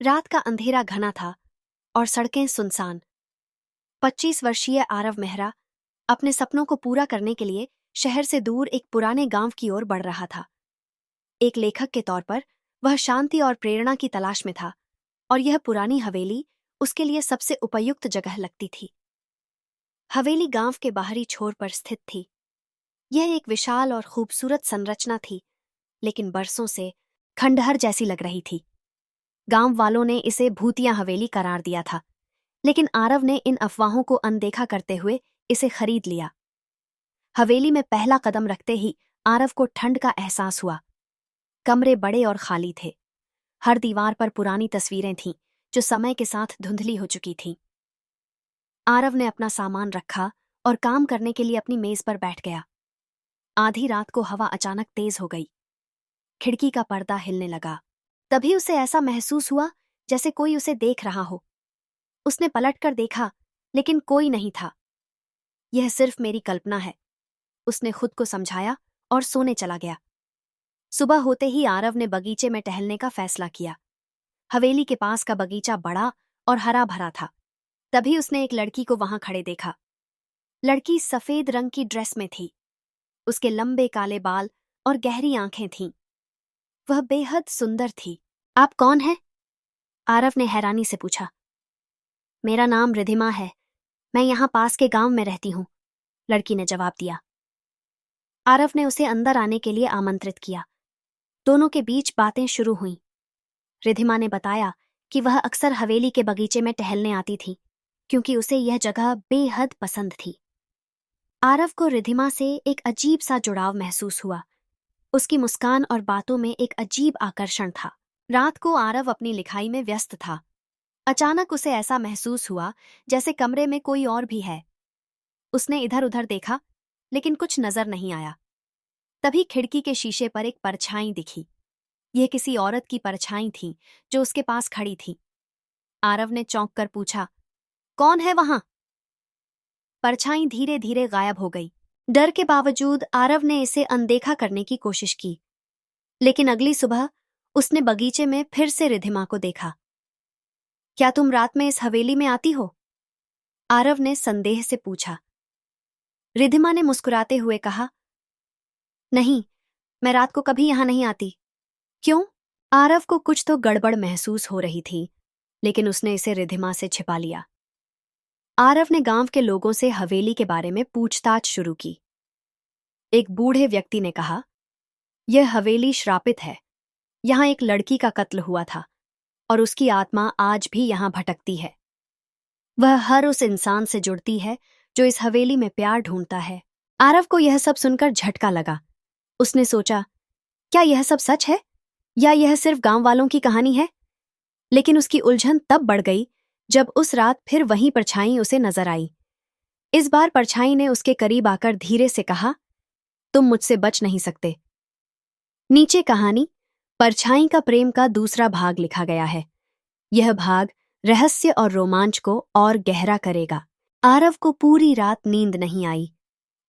रात का अंधेरा घना था और सड़कें सुनसान। 25 वर्षीय आरव मेहरा अपने सपनों को पूरा करने के लिए शहर से दूर एक पुराने गांव की ओर बढ़ रहा था। एक लेखक के तौर पर वह शांति और प्रेरणा की तलाश में था, और यह पुरानी हवेली उसके लिए सबसे उपयुक्त जगह लगती थी। हवेली गांव के बाहरी छोर पर स्थित थी। यह एक विशाल और खूबसूरत संरचना थी, लेकिन बरसों से खंडहर जैसी लग रही थी। गांव वालों ने इसे भूतिया हवेली करार दिया था, लेकिन आरव ने इन अफवाहों को अनदेखा करते हुए इसे खरीद लिया। हवेली में पहला कदम रखते ही आरव को ठंड का एहसास हुआ। कमरे बड़े और खाली थे। हर दीवार पर पुरानी तस्वीरें थीं, जो समय के साथ धुंधली हो चुकी थीं। आरव ने अपना सामान रखा और काम करने के लिए अपनी मेज पर बैठ गया। आधी रात को हवा अचानक तेज हो गई। खिड़की का पर्दा हिलने लगा। तभी उसे ऐसा महसूस हुआ जैसे कोई उसे देख रहा हो। उसने पलटकर देखा, लेकिन कोई नहीं था। यह सिर्फ मेरी कल्पना है, उसने खुद को समझाया और सोने चला गया। सुबह होते ही आरव ने बगीचे में टहलने का फैसला किया। हवेली के पास का बगीचा बड़ा और हरा भरा था। तभी उसने एक लड़की को वहां खड़े देखा। लड़की सफेद रंग की ड्रेस में थी। उसके लंबे काले बाल और गहरी आंखें थीं। वह बेहद सुंदर थी। आप कौन हैं? आरव ने हैरानी से पूछा। मेरा नाम रिधिमा है, मैं यहाँ पास के गांव में रहती हूँ, लड़की ने जवाब दिया। आरव ने उसे अंदर आने के लिए आमंत्रित किया। दोनों के बीच बातें शुरू हुईं। रिधिमा ने बताया कि वह अक्सर हवेली के बगीचे में टहलने आती थी, क्योंकि उसे यह जगह बेहद पसंद थी। आरव को रिधिमा से एक अजीब सा जुड़ाव महसूस हुआ। उसकी मुस्कान और बातों में एक अजीब आकर्षण था। रात को आरव अपनी लिखाई में व्यस्त था। अचानक उसे ऐसा महसूस हुआ जैसे कमरे में कोई और भी है। उसने इधर उधर देखा, लेकिन कुछ नजर नहीं आया। तभी खिड़की के शीशे पर एक परछाई दिखी। यह किसी औरत की परछाई थी जो उसके पास खड़ी थी। आरव ने चौंक कर पूछा, कौन है वहां? परछाई धीरे धीरे गायब हो गई। डर के बावजूद आरव ने इसे अनदेखा करने की कोशिश की, लेकिन अगली सुबह उसने बगीचे में फिर से रिधिमा को देखा। क्या तुम रात में इस हवेली में आती हो? आरव ने संदेह से पूछा। रिधिमा ने मुस्कुराते हुए कहा, नहीं, मैं रात को कभी यहां नहीं आती। क्यों? आरव को कुछ तो गड़बड़ महसूस हो रही थी, लेकिन उसने इसे रिधिमा से छिपा लिया। आरव ने गांव के लोगों से हवेली के बारे में पूछताछ शुरू की। एक बूढ़े व्यक्ति ने कहा, यह हवेली श्रापित है। यहां एक लड़की का कत्ल हुआ था और उसकी आत्मा आज भी यहां भटकती है। वह हर उस इंसान से जुड़ती है जो इस हवेली में प्यार ढूंढता है। आरव को यह सब सुनकर झटका लगा। उसने सोचा, क्या यह सब सच है या यह सिर्फ गांव वालों की कहानी है? लेकिन उसकी उलझन तब बढ़ गई जब उस रात फिर वही परछाई उसे नजर आई। इस बार परछाई ने उसके करीब आकर धीरे से कहा, तुम मुझसे बच नहीं सकते। नीचे कहानी परछाई का प्रेम का दूसरा भाग लिखा गया है। यह भाग रहस्य और रोमांच को और गहरा करेगा। आरव को पूरी रात नींद नहीं आई।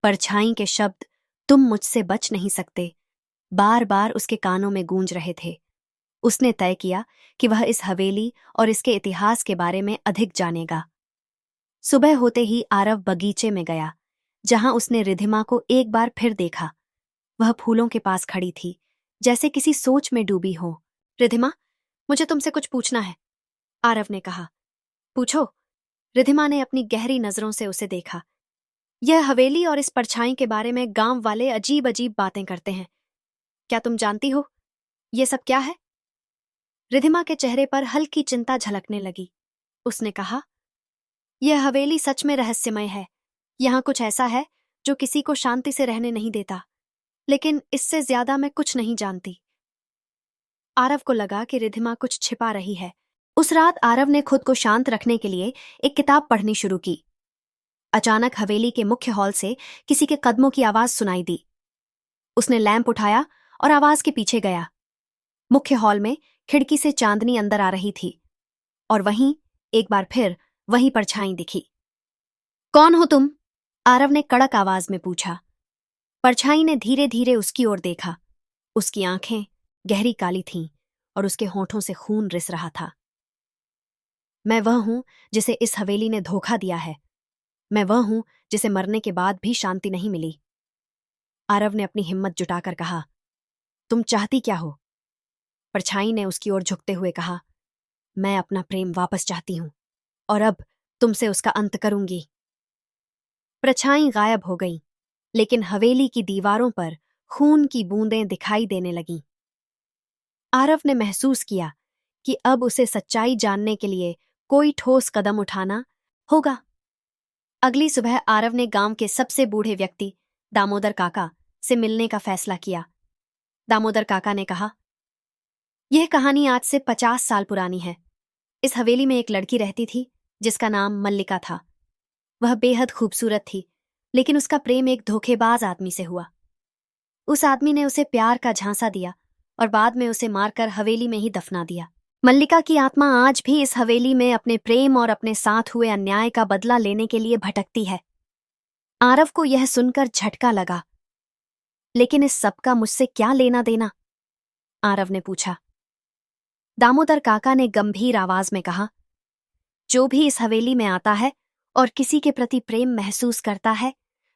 परछाई के शब्द तुम मुझसे बच नहीं सकते बार बार उसके कानों में गूंज रहे थे। उसने तय किया कि वह इस हवेली और इसके इतिहास के बारे में अधिक जानेगा। सुबह होते ही आरव बगीचे में गया, जहां उसने रिधिमा को एक बार फिर देखा। वह फूलों के पास खड़ी थी, जैसे किसी सोच में डूबी हो। रिधिमा, मुझे तुमसे कुछ पूछना है, आरव ने कहा। पूछो। रिधिमा ने अपनी गहरी नजरों से उसे देखा। यह हवेली और इस परछाई के बारे में गांव वाले अजीब अजीब बातें करते हैं। क्या तुम जानती हो ये सब क्या है? रिधिमा के चेहरे पर हल्की चिंता झलकने लगी। उसने कहा, यह हवेली सच में रहस्यमय है। यहां कुछ ऐसा है जो किसी को शांति से रहने नहीं देता, लेकिन इससे ज्यादा मैं कुछ नहीं जानती। आरव को लगा कि रिधिमा कुछ छिपा रही है। उस रात आरव ने खुद को शांत रखने के लिए एक किताब पढ़नी शुरू की। अचानक हवेली के मुख्य हॉल से किसी के कदमों की आवाज सुनाई दी। उसने लैंप उठाया और आवाज के पीछे गया। मुख्य हॉल में खिड़की से चांदनी अंदर आ रही थी, और वहीं एक बार फिर वही परछाई दिखी। कौन हो तुम? आरव ने कड़क आवाज में पूछा। परछाई ने धीरे धीरे उसकी ओर देखा। उसकी आंखें गहरी काली थीं और उसके होठों से खून रिस रहा था। मैं वह हूं जिसे इस हवेली ने धोखा दिया है। मैं वह हूं जिसे मरने के बाद भी शांति नहीं मिली। आरव ने अपनी हिम्मत जुटाकर कहा, तुम चाहती क्या हो? परछाई ने उसकी ओर झुकते हुए कहा, मैं अपना प्रेम वापस चाहती हूं और अब तुमसे उसका अंत करूंगी। परछाई गायब हो गई, लेकिन हवेली की दीवारों पर खून की बूंदें दिखाई देने लगीं। आरव ने महसूस किया कि अब उसे सच्चाई जानने के लिए कोई ठोस कदम उठाना होगा। अगली सुबह आरव ने गांव के सबसे बूढ़े व्यक्ति दामोदर काका से मिलने का फैसला किया। दामोदर काका ने कहा, यह कहानी आज से 50 साल पुरानी है। इस हवेली में एक लड़की रहती थी जिसका नाम मल्लिका था। वह बेहद खूबसूरत थी, लेकिन उसका प्रेम एक धोखेबाज आदमी से हुआ। उस आदमी ने उसे प्यार का झांसा दिया और बाद में उसे मारकर हवेली में ही दफना दिया। मल्लिका की आत्मा आज भी इस हवेली में अपने प्रेम और अपने साथ हुए अन्याय का बदला लेने के लिए भटकती है। आरव को यह सुनकर झटका लगा। लेकिन इस सब का मुझसे क्या लेना देना? आरव ने पूछा। दामोदर काका ने गंभीर आवाज में कहा, जो भी इस हवेली में आता है और किसी के प्रति प्रेम महसूस करता है,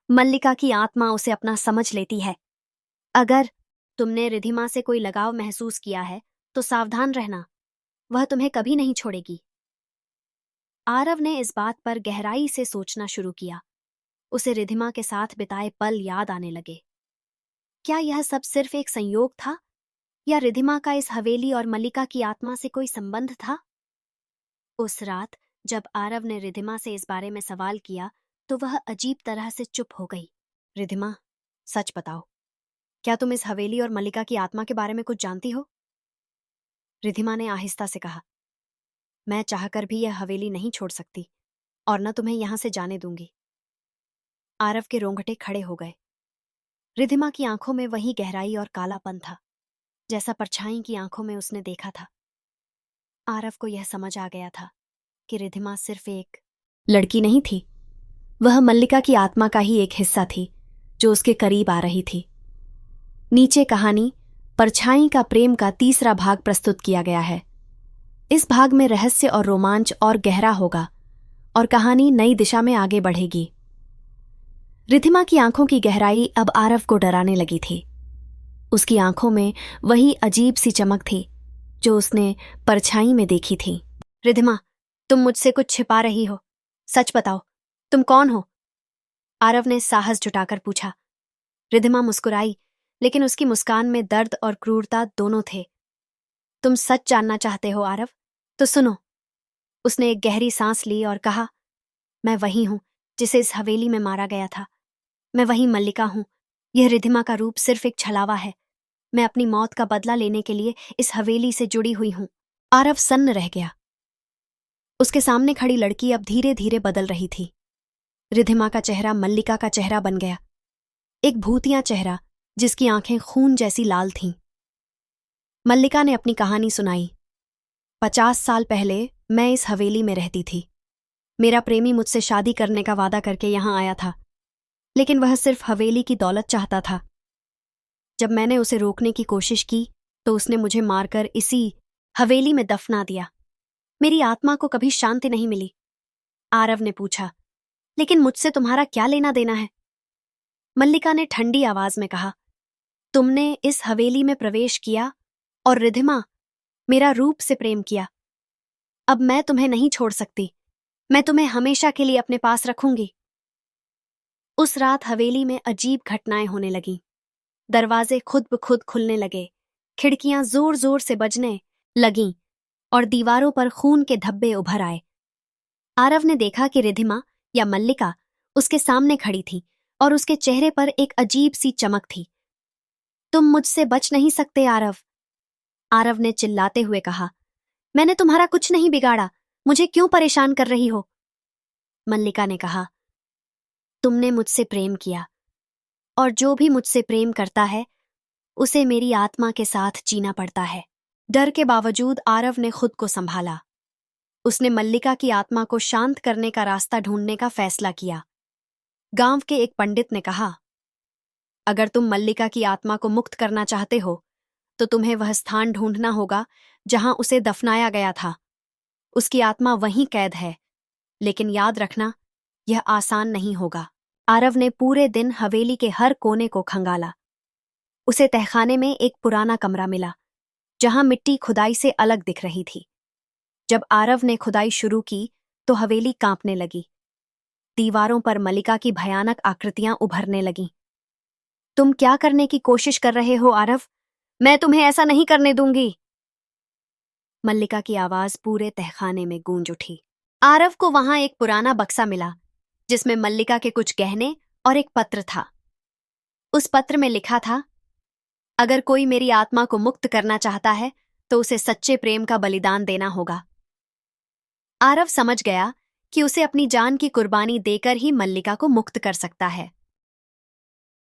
मल्लिका की आत्मा उसे अपना समझ लेती है। अगर तुमने रिधिमा से कोई लगाव महसूस किया है तो सावधान रहना, वह तुम्हें कभी नहीं छोड़ेगी। आरव ने इस बात पर गहराई से सोचना शुरू किया। उसे रिधिमा के साथ बिताए पल याद आने लगे। क्या यह सब सिर्फ एक संयोग था, या रिधिमा का इस हवेली और मल्लिका की आत्मा से कोई संबंध था? उस रात जब आरव ने रिधिमा से इस बारे में सवाल किया तो वह अजीब तरह से चुप हो गई। रिधिमा, सच बताओ, क्या तुम इस हवेली और मल्लिका की आत्मा के बारे में कुछ जानती हो? रिधिमा ने आहिस्ता से कहा, मैं चाहकर भी यह हवेली नहीं छोड़ सकती और न तुम्हें यहां से जाने दूंगी। आरव के रोंगटे खड़े हो गए। रिधिमा की आंखों में वही गहराई और कालापन था जैसा परछाई की आंखों में उसने देखा था। आरव को यह समझ आ गया था कि रिधिमा सिर्फ एक लड़की नहीं थी, वह मल्लिका की आत्मा का ही एक हिस्सा थी जो उसके करीब आ रही थी। नीचे कहानी परछाई का प्रेम का तीसरा भाग प्रस्तुत किया गया है। इस भाग में रहस्य और रोमांच और गहरा होगा और कहानी नई दिशा में आगे बढ़ेगी। रिधिमा की आंखों की गहराई अब आरव को डराने लगी थी। उसकी आंखों में वही अजीब सी चमक थी जो उसने परछाई में देखी थी। रिधिमा, तुम मुझसे कुछ छिपा रही हो, सच बताओ, तुम कौन हो? आरव ने साहस जुटाकर पूछा। रिधिमा मुस्कुराई, लेकिन उसकी मुस्कान में दर्द और क्रूरता दोनों थे। तुम सच जानना चाहते हो आरव? तो सुनो। उसने एक गहरी सांस ली और कहा, मैं वही हूं जिसे इस हवेली में मारा गया था। मैं वही मल्लिका हूं। यह रिधिमा का रूप सिर्फ एक छलावा है। मैं अपनी मौत का बदला लेने के लिए इस हवेली से जुड़ी हुई हूं। आरव सन्न रह गया। उसके सामने खड़ी लड़की अब धीरे धीरे बदल रही थी। रिधिमा का चेहरा मल्लिका का चेहरा बन गया, एक भूतिया चेहरा जिसकी आंखें खून जैसी लाल थीं। मल्लिका ने अपनी कहानी सुनाई। 50 साल पहले मैं इस हवेली में रहती थी। मेरा प्रेमी मुझसे शादी करने का वादा करके यहां आया था, लेकिन वह सिर्फ हवेली की दौलत चाहता था। जब मैंने उसे रोकने की कोशिश की तो उसने मुझे मारकर इसी हवेली में दफना दिया। मेरी आत्मा को कभी शांति नहीं मिली। आरव ने पूछा, लेकिन मुझसे तुम्हारा क्या लेना देना है? मल्लिका ने ठंडी आवाज में कहा, तुमने इस हवेली में प्रवेश किया और रिधिमा, मेरा रूप से प्रेम किया। अब मैं तुम्हें नहीं छोड़ सकती। मैं तुम्हें हमेशा के लिए अपने पास रखूंगी। उस रात हवेली में अजीब घटनाएं होने लगीं। दरवाजे खुद ब खुद खुलने लगे, खिड़कियां जोर जोर से बजने लगीं और दीवारों पर खून के धब्बे उभर आए। आरव ने देखा कि रिधिमा या मल्लिका उसके सामने खड़ी थी और उसके चेहरे पर एक अजीब सी चमक थी। तुम मुझसे बच नहीं सकते आरव, आरव ने चिल्लाते हुए कहा। मैंने तुम्हारा कुछ नहीं बिगाड़ा, मुझे क्यों परेशान कर रही हो? मल्लिका ने कहा, तुमने मुझसे प्रेम किया और जो भी मुझसे प्रेम करता है उसे मेरी आत्मा के साथ जीना पड़ता है। डर के बावजूद आरव ने खुद को संभाला। उसने मल्लिका की आत्मा को शांत करने का रास्ता ढूंढने का फैसला किया। गांव के एक पंडित ने कहा, अगर तुम मल्लिका की आत्मा को मुक्त करना चाहते हो तो तुम्हें वह स्थान ढूंढना होगा जहां उसे दफनाया गया था। उसकी आत्मा वहीं कैद है, लेकिन याद रखना, यह आसान नहीं होगा। आरव ने पूरे दिन हवेली के हर कोने को खंगाला। उसे तहखाने में एक पुराना कमरा मिला, जहां मिट्टी खुदाई से अलग दिख रही थी। जब आरव ने खुदाई शुरू की तो हवेली कांपने लगी। दीवारों पर मल्लिका की भयानक आकृतियां उभरने लगीं। तुम क्या करने की कोशिश कर रहे हो आरव? मैं तुम्हें ऐसा नहीं करने दूंगी। मल्लिका की आवाज पूरे तहखाने में गूंज उठी। आरव को वहां एक पुराना बक्सा मिला, जिसमें मल्लिका के कुछ गहने और एक पत्र था। उस पत्र में लिखा था, अगर कोई मेरी आत्मा को मुक्त करना चाहता है तो उसे सच्चे प्रेम का बलिदान देना होगा। आरव समझ गया कि उसे अपनी जान की कुर्बानी देकर ही मल्लिका को मुक्त कर सकता है।